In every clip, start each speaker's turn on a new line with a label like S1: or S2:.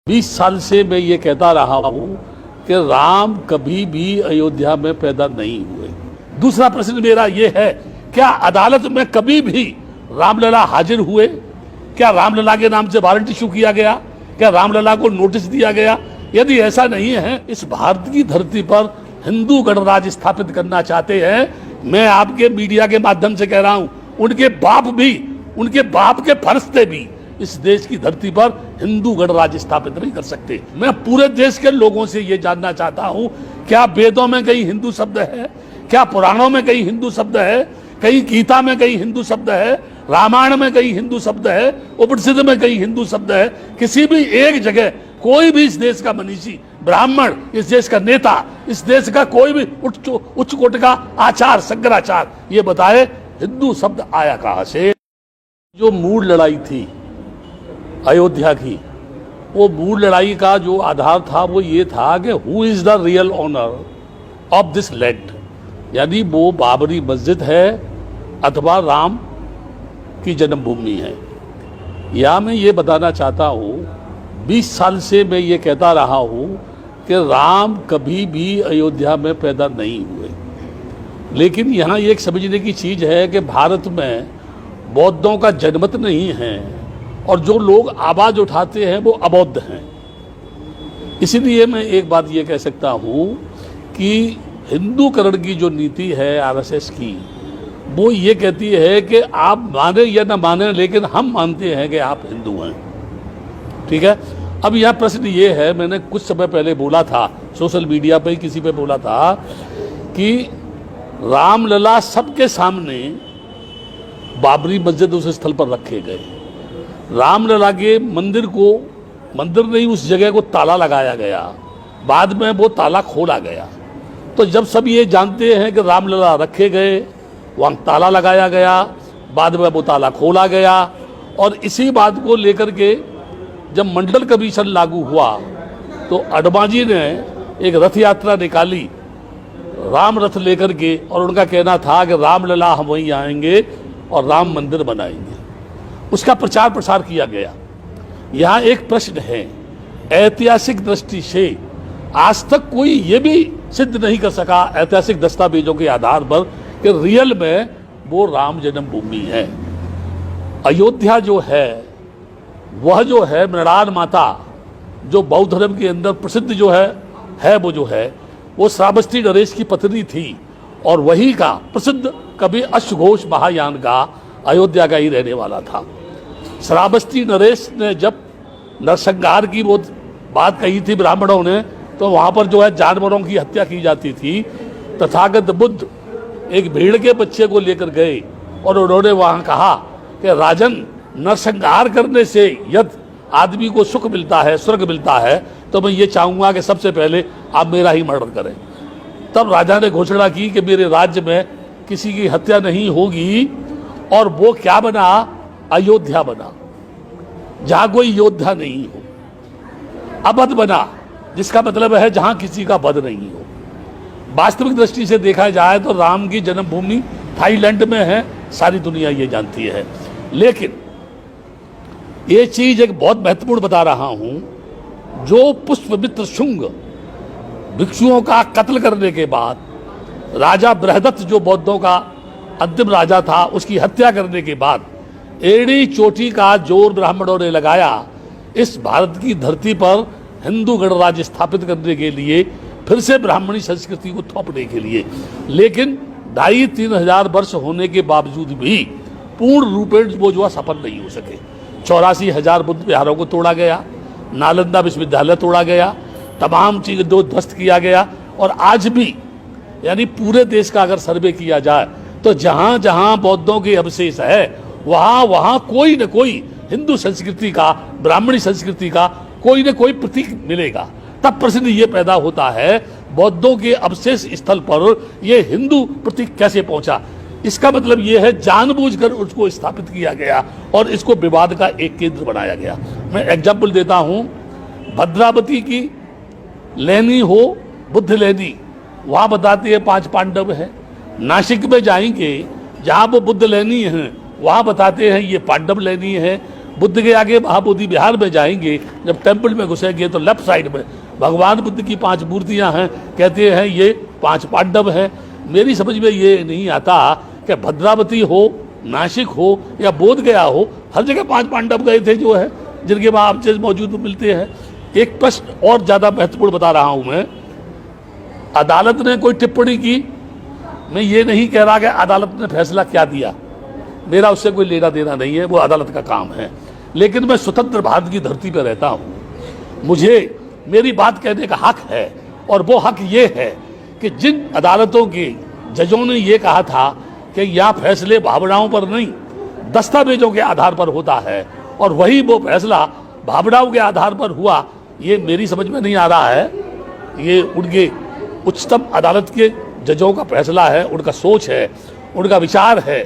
S1: 20 साल से मैं ये कहता रहा हूं कि राम कभी भी अयोध्या में पैदा नहीं हुए। दूसरा प्रश्न मेरा ये है, क्या अदालत में कभी भी रामलला हाजिर हुए? क्या रामलला के नाम से वारंट इशू किया गया? क्या रामलला को नोटिस दिया गया? यदि ऐसा नहीं है, इस भारत की धरती पर हिंदू गणराज्य स्थापित करना चाहते हैं, मैं आपके मीडिया के माध्यम से कह रहा हूं, उनके बाप के फरिश्ते भी इस देश की धरती पर हिंदू गणराज्य स्थापित नहीं कर सकते। मैं पूरे देश के लोगों से यह जानना चाहता हूं, क्या वेदों में कहीं हिंदू शब्द है? क्या पुराणों में कहीं हिंदू शब्द है? कहीं गीता में कहीं हिंदू शब्द है? रामायण में कहीं हिंदू शब्द है? उपनिषद में कहीं हिंदू शब्द है? किसी भी एक जगह कोई भी इस देश का मनीषी, ब्राह्मण, इस देश का नेता, इस देश का कोई भी उच्च कोटि का आचार, शंकराचार्य ये बताए हिंदू शब्द आया कहां से? जो मूल लड़ाई थी अयोध्या की, वो मूल लड़ाई का जो आधार था वो ये था कि who is the real owner of this land, यानी वो बाबरी मस्जिद है अथवा राम की जन्मभूमि है। या मैं ये बताना चाहता हूँ, 20 साल से मैं ये कहता रहा हूँ कि राम कभी भी अयोध्या में पैदा नहीं हुए। लेकिन यहाँ एक समझने की चीज़ है कि भारत में बौद्धों का जनमत नहीं है और जो लोग आवाज़ उठाते हैं वो अबौद्ध हैं। इसीलिए मैं एक बात ये कह सकता हूँ कि हिंदूकरण की जो नीति है आरएसएस की, वो ये कहती है कि आप माने या ना माने, लेकिन हम मानते हैं कि आप हिंदू हैं। ठीक है। अब यह प्रश्न ये है, मैंने कुछ समय पहले बोला था, सोशल मीडिया पे किसी पे बोला था कि रामलला सबके सामने बाबरी मस्जिद उस स्थल पर रखे गए। रामलला के मंदिर नहीं, उस जगह को ताला लगाया गया, बाद में वो ताला खोला गया। तो जब सब ये जानते हैं कि रामलला रखे गए, वहाँ ताला लगाया गया, बाद में वो ताला खोला गया, और इसी बात को लेकर के जब मंडल कमीशन लागू हुआ तो अडवाणी ने एक रथ यात्रा निकाली राम रथ लेकर के, और उनका कहना था कि रामलला हम वहीं आएंगे और राम मंदिर बनाएंगे। उसका प्रचार प्रसार किया गया। यहाँ एक प्रश्न है, ऐतिहासिक दृष्टि से आज तक कोई ये भी सिद्ध नहीं कर सका ऐतिहासिक दस्तावेजों के आधार पर कि रियल में वो राम जन्मभूमि है। अयोध्या जो है वह जो है मृणाल माता, जो बौद्ध धर्म के अंदर प्रसिद्ध जो है वो श्रावस्ती नरेश की पत्नी थी, और वही का प्रसिद्ध कवि अश्वघोष महायान का अयोध्या का ही रहने वाला था। श्रावस्ती नरेश ने जब नरसंहार की वो बात कही थी ब्राह्मणों ने, तो वहाँ पर जो है जानवरों की हत्या की जाती थी। तथागत बुद्ध एक भेड़ के बच्चे को लेकर गए और उन्होंने वहाँ कहा कि राजन, नरसंहार करने से यदि आदमी को सुख मिलता है, स्वर्ग मिलता है, तो मैं ये चाहूँगा कि सबसे पहले आप मेरा ही मर्डर करें। तब राजा ने घोषणा की कि मेरे राज्य में किसी की हत्या नहीं होगी, और वो क्या बना? अयोध्या बना, जहाँ कोई योद्धा नहीं हो। अवध बना, जिसका मतलब है जहाँ किसी का वध नहीं हो। वास्तविक दृष्टि से देखा जाए तो राम की जन्मभूमि थाईलैंड में है, सारी दुनिया ये जानती है। लेकिन ये चीज एक बहुत महत्वपूर्ण बता रहा हूं, जो पुष्पमित्र शुंग भिक्षुओं का कत्ल करने के बाद राजा बृहदत्त, जो बौद्धों का अंतिम राजा था, उसकी हत्या करने के बाद एड़ी चोटी का जोर ब्राह्मणों ने लगाया इस भारत की धरती पर हिंदू गणराज्य स्थापित करने के लिए, फिर से ब्राह्मणी संस्कृति को थोपने के लिए। लेकिन 2,500-3 हजार वर्ष होने के बावजूद भी पूर्ण रूपेण वो जो सफल नहीं हो सके। 84,000 बुद्ध विहारों को तोड़ा गया, नालंदा विश्वविद्यालय तोड़ा गया, तमाम चीज़ें ध्वस्त किया गया। और आज भी यानी पूरे देश का अगर सर्वे किया जाए तो जहाँ जहाँ बौद्धों के अवशेष है, वहाँ कोई न कोई हिंदू संस्कृति का, ब्राह्मणी संस्कृति का कोई न कोई प्रतीक मिलेगा। तब प्रश्न ये पैदा होता है, बौद्धों के अवशेष स्थल पर ये हिंदू प्रतीक कैसे पहुंचा? इसका मतलब ये है जानबूझकर उसको स्थापित किया गया और इसको विवाद का एक केंद्र बनाया गया। मैं एग्जाम्पल देता हूं, भद्रावती की लेनी हो, बुद्ध लेनी, वहां बताते हैं 5 पांडव है। नासिक में जाएंगे, जहां वो बुद्ध लेनी है, वहां बताते हैं ये पांडव लेनी है। बुद्ध के आगे महाबोधि विहार में जाएंगे, जब टेम्पल में घुसेंगे तो लेफ्ट साइड में भगवान बुद्ध की 5 मूर्तियां हैं। कहते हैं ये 5 पांडव हैं। मेरी समझ में ये नहीं आता कि भद्रावती हो, नासिक हो या बोध गया हो, हर जगह 5 पांडव गए थे जो है, जिनके वहाँ अवशेष मौजूद मिलते हैं। एक प्रश्न और ज़्यादा महत्वपूर्ण बता रहा हूँ मैं, अदालत ने कोई टिप्पणी की, मैं ये नहीं कह रहा कि अदालत ने फैसला क्या दिया, मेरा उससे कोई लेना देना नहीं है, वो अदालत का काम है। लेकिन मैं स्वतंत्र भारत की धरती पर रहता हूँ, मुझे मेरी बात कहने का हक है, और वो हक ये है कि जिन अदालतों के जजों ने ये कहा था कि यह फैसले भावनाओं पर नहीं दस्तावेजों के आधार पर होता है, और वही वो फैसला भावनाओं के आधार पर हुआ, ये मेरी समझ में नहीं आ रहा है। ये उनके उच्चतम अदालत के जजों का फैसला है, उनका सोच है, उनका विचार है,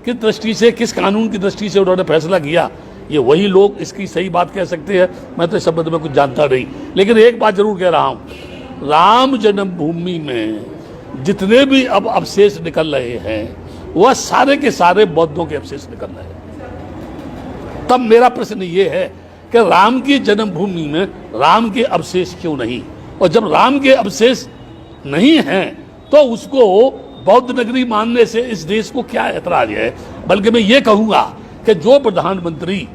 S1: किस दृष्टि से, किस कानून की दृष्टि से उन्होंने फैसला किया, ये वही लोग इसकी सही बात कह सकते हैं। मैं तो इस संबंध में कुछ जानता नहीं, लेकिन एक बात जरूर कह रहा हूँ, राम जन्मभूमि में जितने भी अब अवशेष निकल रहे हैं वह सारे के सारे बौद्धों के अवशेष निकल रहे हैं। तब मेरा प्रश्न ये है कि राम की जन्मभूमि में राम के अवशेष क्यों नहीं, और जब राम के अवशेष नहीं हैं तो उसको बौद्ध नगरी मानने से इस देश को क्या ऐतराज है। बल्कि मैं ये कहूँगा कि जो प्रधानमंत्री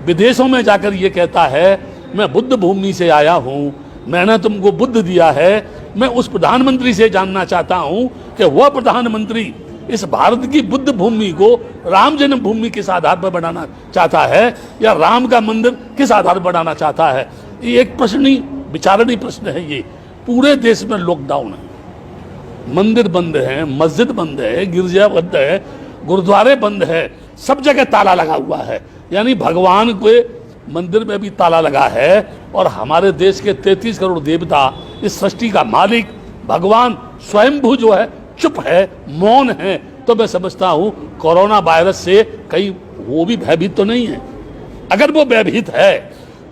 S1: विदेशों में जाकर ये कहता है मैं बुद्ध भूमि से आया हूँ, मैंने तुमको बुद्ध दिया है, मैं उस प्रधानमंत्री से जानना चाहता हूँ कि वह प्रधानमंत्री इस भारत की बुद्ध भूमि को राम जन्मभूमि किस आधार पर बनाना चाहता है, या राम का मंदिर किस आधार पर बनाना चाहता है। ये एक प्रश्न, विचारणीय प्रश्न है। ये पूरे देश में लॉकडाउन है, मंदिर बंद है, मस्जिद बंद है, गिरजा बंद है, गुरुद्वारे बंद है, सब जगह ताला लगा हुआ है। यानी भगवान के मंदिर में भी ताला लगा है, और हमारे देश के 33 करोड़ देवता, इस सृष्टि का मालिक भगवान स्वयंभू जो है चुप है, मौन है। तो मैं समझता हूँ कोरोना वायरस से कहीं वो भी भयभीत तो नहीं है। अगर वो भयभीत है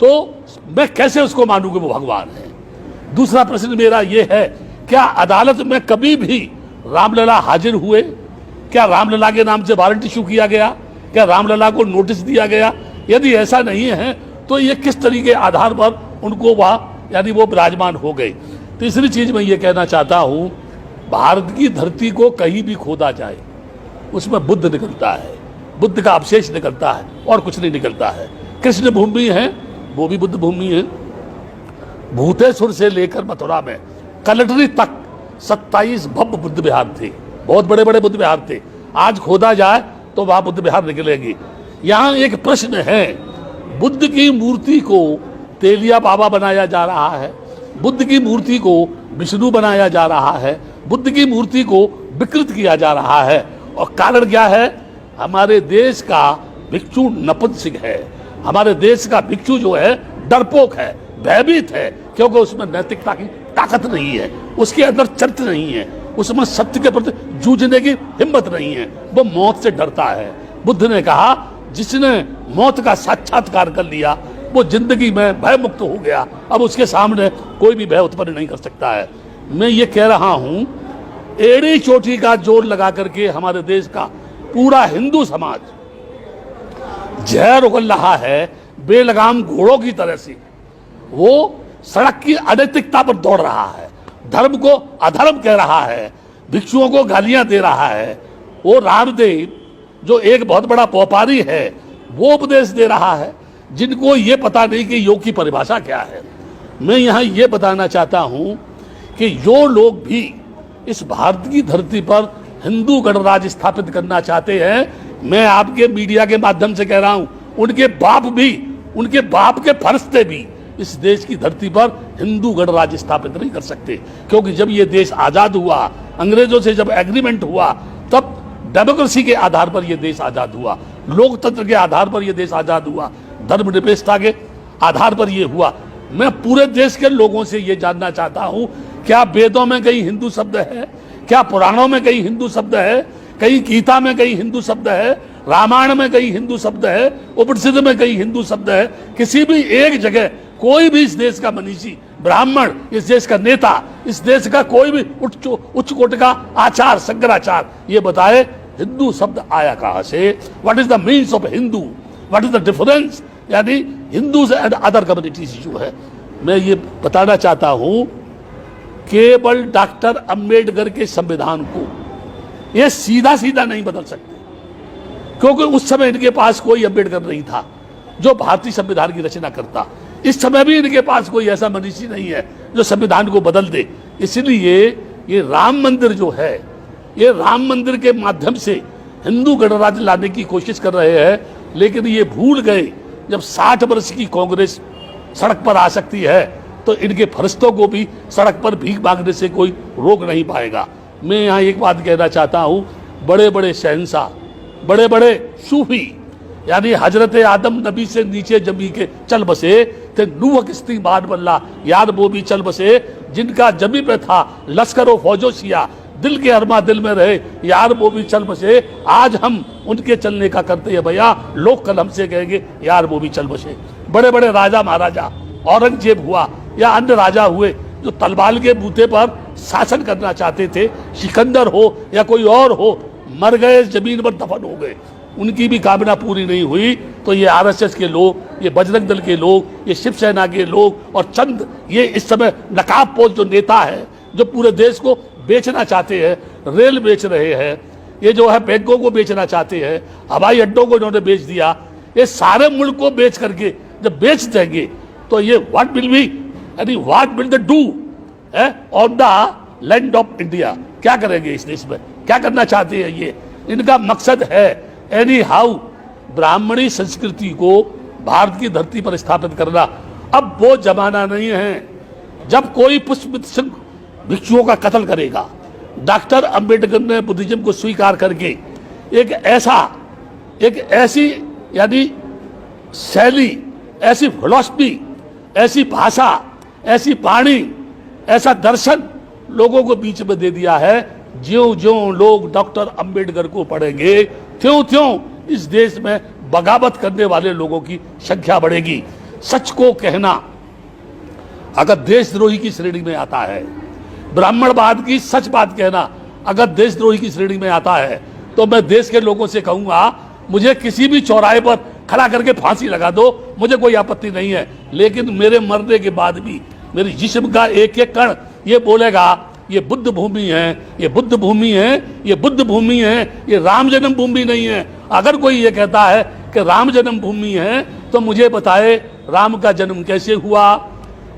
S1: तो मैं कैसे उसको मानूं कि वो भगवान है। दूसरा प्रश्न मेरा ये है, क्या अदालत में कभी भी रामलला हाजिर हुए? क्या रामलला के नाम से वारंट इशू किया गया? क्या रामलला को नोटिस दिया गया? यदि ऐसा नहीं है तो ये किस तरीके के आधार पर उनको वहाँ यानी वो विराजमान हो गए। तीसरी चीज मैं ये कहना चाहता हूँ, भारत की धरती को कहीं भी खोदा जाए उसमें बुद्ध निकलता है, बुद्ध का अवशेष निकलता है, और कुछ नहीं निकलता है। कृष्ण भूमि है, वो भी बुद्ध भूमि है। भूतेश्वर से लेकर मथुरा में कलटरी तक 27 भव्य बुद्ध विहार थे, बहुत बड़े बड़े बुद्ध विहार थे। आज खोदा जाए तो वहां बुद्ध विहार निकलेगी। यहाँ एक प्रश्न है, बुद्ध की मूर्ति को तेलिया बाबा बनाया जा रहा है, बुद्ध की मूर्ति को विष्णु बनाया जा रहा है, बुद्ध की मूर्ति को विकृत किया जा रहा है। और कारण क्या है? हमारे देश का भिक्षु नपुंसक है, हमारे देश का भिक्षु जो है डरपोक है, भयभीत है, क्योंकि उसमें नैतिकता की ताकत नहीं है, उसके अंदर चरित्र नहीं है, उसमें सत्य के प्रति जूझने की हिम्मत नहीं है, वो मौत से डरता है। बुद्ध ने कहा जिसने मौत का साक्षात्कार कर लिया वो जिंदगी में भय मुक्त हो गया, अब उसके सामने कोई भी भय उत्पन्न नहीं कर सकता है। मैं ये कह रहा हूं, एड़ी चोटी का जोर लगा करके हमारे देश का पूरा हिंदू समाज जहर उगल रहा है बेलगाम घोड़ों की तरह से। वो सड़क की अनैतिकता पर दौड़ रहा है, धर्म को अधर्म कह रहा है, भिक्षुओं को गालियां दे रहा है। वो रामदेव जो एक बहुत बड़ा व्यापारी है वो उपदेश दे रहा है, जिनको ये पता नहीं कि योग की परिभाषा क्या है। मैं यहाँ ये बताना चाहता हूँ कि जो लोग भी इस भारत की धरती पर हिंदू गणराज्य स्थापित करना चाहते हैं, मैं आपके मीडिया के माध्यम से कह रहा हूँ, उनके बाप के फरिश्ते भी इस देश की धरती पर हिंदू गणराज्य स्थापित नहीं कर सकते। क्योंकि जब ये देश आजाद हुआ, अंग्रेजों से जब एग्रीमेंट हुआ, तब डेमोक्रेसी के आधार पर यह देश आजाद हुआ, लोकतंत्र के आधार पर यह देश आजाद हुआ, धर्मनिरपेक्षता के आधार पर यह हुआ। मैं पूरे देश के लोगों से यह जानना चाहता हूं, क्या वेदों में कहीं हिंदू शब्द है? क्या पुराणों में कहीं हिंदू शब्द है? कहीं गीता में कहीं हिंदू शब्द है? रामायण में कहीं हिंदू शब्द है? उपनिषद में कहीं हिंदू शब्द है? किसी भी एक जगह कोई भी इस देश का मनीषी, ब्राह्मण, इस देश का नेता, इस देश का कोई भी उच्च कोट का आचार, शंकराचार्य ये बताए हिंदू शब्द आया कहां से? What is the means of Hindu? What is the difference, यानी हिंदूज एंड अदर कम्युनिटीज जो है। मैं ये बताना चाहता हूं, केवल डॉक्टर अंबेडकर के संविधान को ये सीधा सीधा नहीं बदल सकते, क्योंकि उस समय इनके पास कोई अंबेडकर नहीं था जो भारतीय संविधान की रचना करता। इस समय भी इनके पास कोई ऐसा मनीषी नहीं है जो संविधान को बदल दे। इसलिए ये राम मंदिर जो है, ये राम मंदिर के माध्यम से हिंदू गणराज्य लाने की कोशिश कर रहे हैं, लेकिन ये भूल गए जब 60 वर्ष की कांग्रेस सड़क पर आ सकती है तो इनके फरिश्तों को भी सड़क पर भीख मांगने से कोई रोक नहीं पाएगा। मैं यहाँ एक बात कहना चाहता हूँ, बड़े बड़े शहंशाह, बड़े बड़े सूफी, यानी हजरत आदम नबी से नीचे जमी के चल बसे थे, नूह किस्ती मान बल्ला याद वो भी चल बसे, जिनका जमी पे था लश्करो फौजो सिया, दिल के अरमा दिल में रहे यार वो भी चल बसे। आज हम उनके चलने का करते हैं भैया, लोग कल हमसे कहेंगे यार वो भी चल बसे। बड़े बड़े राजा महाराजा, औरंगजेब हुआ या अन्य राजा हुए जो तलवार के बूते पर शासन करना चाहते थे, सिकंदर हो या कोई और हो, मर गए, जमीन पर दफन हो गए, उनकी भी कामना पूरी नहीं हुई। तो ये आरएसएस के लोग, ये बजरंग दल के लोग, ये शिवसेना के लोग और चंद ये इस समय नकाबपोश जो नेता है जो पूरे देश को बेचना चाहते हैं, रेल बेच रहे हैं, ये जो है बैंकों को बेचना चाहते हैं, हवाई अड्डों को इन्होंने बेच दिया, ये सारे मुल्क को बेच करके जब बेच देंगे तो ये व्हाट विल बी, यानी what will they do on the land of India, क्या करेंगे इस देश में, क्या करना चाहते हैं ये, इनका मकसद है एनी हाउ ब्राह्मणी संस्कृति को भारत की धरती पर स्थापित करना। अब वो जमाना नहीं है जब कोई पुष्प सिंह भिक्षुओं का कत्ल करेगा। डॉक्टर अंबेडकर ने बुद्धिज्म को स्वीकार करके एक ऐसी यानी शैली, ऐसी फिलॉसफी, ऐसी भाषा, ऐसी वाणी, ऐसा दर्शन लोगों को बीच में दे दिया है। ज्यों ज्यों लोग डॉक्टर अंबेडकर को पढ़ेंगे त्यों त्यों इस देश में बगावत करने वाले लोगों की संख्या बढ़ेगी। सच को कहना अगर देशद्रोही की श्रेणी में आता है, ब्राह्मणवाद की सच बात कहना अगर देशद्रोही की श्रेणी में आता है, तो मैं देश के लोगों से कहूंगा मुझे किसी भी चौराहे पर खड़ा करके फांसी लगा दो, मुझे कोई आपत्ति नहीं है, लेकिन मेरे मरने के बाद भी मेरे जिस्म का एक एक कण ये बोलेगा ये बुद्ध भूमि है, ये बुद्ध भूमि है, ये बुद्ध भूमि है, ये राम जन्म भूमि नहीं है। अगर कोई ये कहता है कि राम जन्म भूमि है तो मुझे बताए राम का जन्म कैसे हुआ,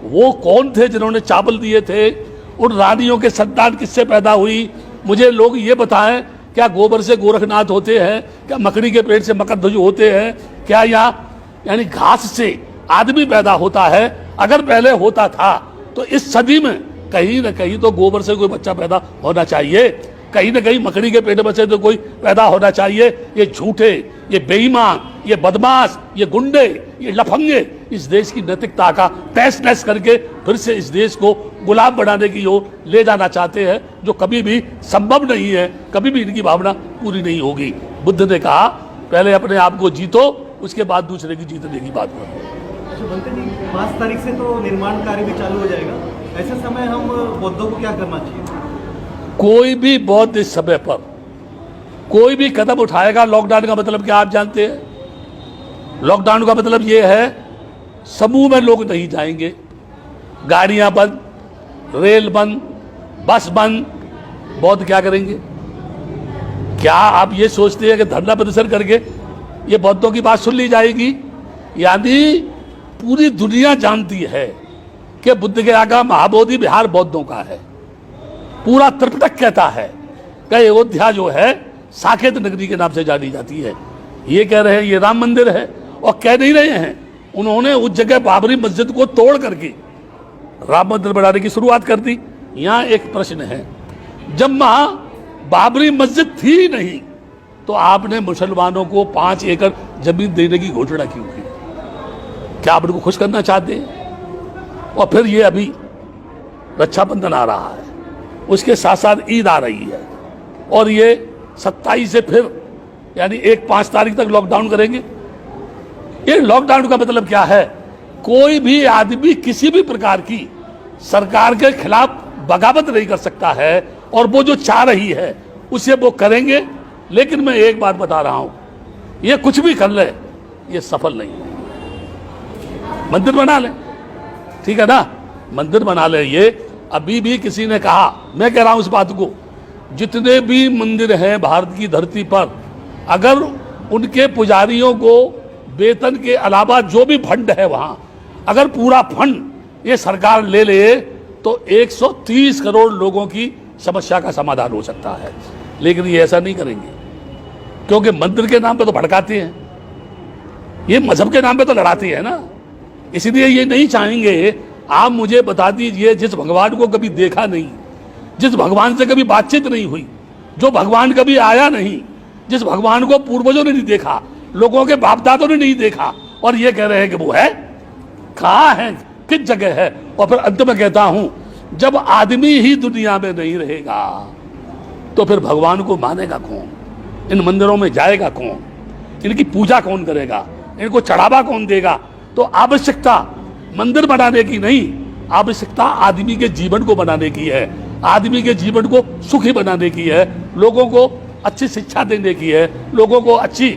S1: वो कौन थे जिन्होंने चावल दिए थे, उन रानियों के संतान किससे पैदा हुई, मुझे लोग ये बताएं क्या गोबर से गोरखनाथ होते हैं, क्या मकड़ी के पेट से मकरध्वज होते हैं, क्या यहाँ यानी घास से आदमी पैदा होता है। अगर पहले होता था तो इस सदी में कहीं ना कहीं तो गोबर से कोई बच्चा पैदा होना चाहिए, कहीं ना कहीं मकड़ी के पेट में से तो कोई पैदा होना चाहिए। ये झूठे, ये बेईमान, ये बदमाश, ये गुंडे, ये लफंगे इस देश की नैतिकता का तहस नहस करके फिर से इस देश को गुलाम बनाने की ओर ले जाना चाहते हैं, जो कभी भी संभव नहीं है, कभी भी इनकी भावना पूरी नहीं होगी। बुद्ध ने कहा पहले अपने आप को जीतो, उसके बाद दूसरे की जीतने की बात करो।
S2: 5 तारीख से तो निर्माण कार्य भी चालू हो जाएगा, ऐसे समय हम बौद्धों को क्या करना चाहिए?
S1: कोई भी बौद्ध इस समय पर कोई भी कदम उठाएगा, लॉकडाउन का मतलब क्या आप जानते हैं? लॉकडाउन का मतलब ये है समूह में लोग नहीं जाएंगे, गाड़ियां बंद, रेल बंद, बस बंद। बौद्ध क्या करेंगे? क्या आप ये सोचते हैं कि धरना प्रदर्शन करके ये बौद्धों की बात सुन ली जाएगी? यानी पूरी दुनिया जानती है कि बुद्ध के आगा महाबोधि विहार बौद्धों का है। पूरा त्रिपिटक कहता है कि अयोध्या जो है साकेत नगरी के नाम से जानी जाती है। ये कह रहे हैं ये राम मंदिर है, और कह नहीं रहे हैं, उन्होंने उस जगह बाबरी मस्जिद को तोड़ करके राम मंदिर बनाने की शुरुआत कर दी। यहाँ एक प्रश्न है, जब वहां बाबरी मस्जिद थी नहीं तो आपने मुसलमानों को 5 एकड़ जमीन देने की घोषणा क्यों की? क्या आप उनको खुश करना चाहते हैं? और फिर ये अभी रक्षाबंधन आ रहा है, उसके साथ साथ ईद आ रही है, और ये 27 से फिर यानी 5 तारीख तक लॉकडाउन करेंगे। ये लॉकडाउन का मतलब क्या है? कोई भी आदमी किसी भी प्रकार की सरकार के खिलाफ बगावत नहीं कर सकता है, और वो जो चाह रही है उसे वो करेंगे। लेकिन मैं एक बात बता रहा हूं, ये कुछ भी कर ले, ये सफल नहीं होगा। मंदिर बना ले, ठीक है ना, मंदिर बना ले। ये अभी भी किसी ने कहा, मैं कह रहा हूं इस बात को, जितने भी मंदिर हैं भारत की धरती पर, अगर उनके पुजारियों को वेतन के अलावा जो भी फंड है वहां, अगर पूरा फंड ये सरकार ले ले तो 130 करोड़ लोगों की समस्या का समाधान हो सकता है। लेकिन ये ऐसा नहीं करेंगे, क्योंकि मंदिर के नाम पे तो भड़काते हैं, ये मजहब के नाम पे तो लड़ाते हैं ना। इसलिए ये नहीं चाहेंगे। आप मुझे बता दीजिए, जिस भगवान को कभी देखा नहीं, जिस भगवान से कभी बातचीत नहीं हुई, जो भगवान कभी आया नहीं, जिस भगवान को पूर्वजों ने नहीं देखा, लोगों के बाप दादों ने नहीं देखा, और ये कह रहे हैं कि वो है, कहाँ है, किस जगह है। और फिर अंत में कहता हूं, जब आदमी ही दुनिया में नहीं रहेगा तो फिर भगवान को मानेगा कौन, इन मंदिरों में जाएगा कौन, इनकी पूजा कौन करेगा, इनको चढ़ावा कौन देगा। तो आवश्यकता मंदिर बनाने की नहीं, आवश्यकता आदमी के जीवन को बनाने की है, आदमी के जीवन को सुखी बनाने की है, लोगों को अच्छी शिक्षा देने की है, लोगों को अच्छी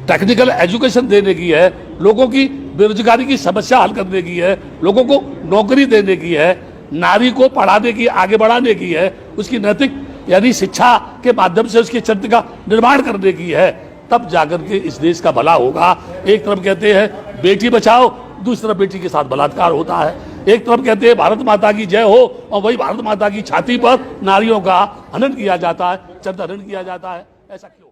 S1: टेक्निकल एजुकेशन देने की है, लोगों की बेरोजगारी की समस्या हल करने की है, लोगों को नौकरी देने की है, नारी को पढ़ाने की, आगे बढ़ाने की है, उसकी नैतिक यानी शिक्षा के माध्यम से उसके चरित्र का निर्माण करने की है। तब जाकर के इस देश का भला होगा। एक तरफ कहते हैं बेटी बचाओ, दूसरी तरफ बेटी के साथ बलात्कार होता है। एक तरफ कहते हैं भारत माता की जय हो, और वही भारत माता की छाती पर नारियों का हनन किया जाता है, चरित्र हनन किया जाता है। ऐसा क्यों?